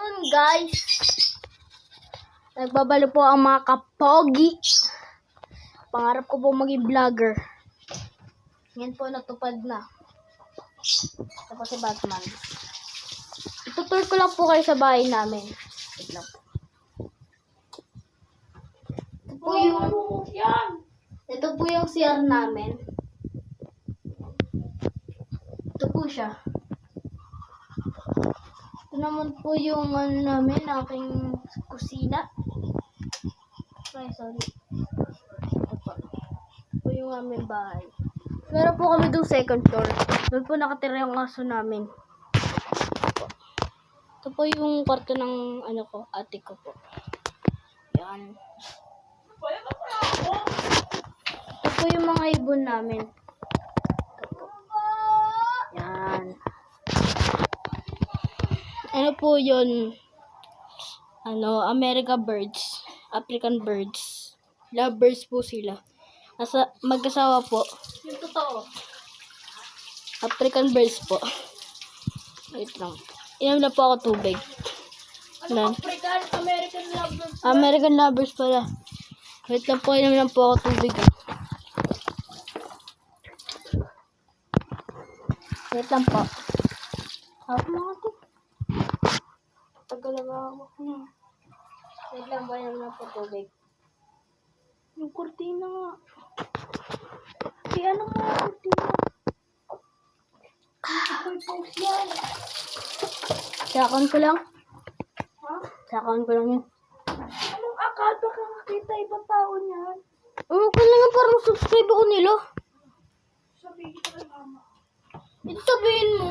afternoon, guys. Nagbabalo po ang mga kapogi. Pangarap ko po maging vlogger. Yan po, natupad na. Ito po si Batman. Itutur ko lang po kayo sa bahay namin. Wait lang. Ito po yung CR namin. Ito po siya. Ito naman po yung namin, aking kusina. Ay, sorry. Ito po yung aming bahay. Meron po kami doon second floor. Doon po nakatira yung aso namin. Ito po yung kwarto ng ate ko po. Yan. Ito po yung mga ibon namin. Yan. Ano po yun? America birds. African birds. Lovebirds po sila. Mag-asawa po. Yung totoo. African birds po. Wait lang. Inom na po ako tubig. African, American lovers. American lovers pala. Wait lang po, inom lang po ako tubig. Wait lang po. Hap mga ito. Tagal na ako. Wait lang po, inom lang po tubig. Yung kurtina nga. Ano nga yung kurtina? Sakon ko lang. Ha? Sakon ko lang yun. Anong akal? Baka nakita ibang tao niyan. Kailangan parang subscribe ako nila. Sabihin ko kay mama. Ito sabihin mo.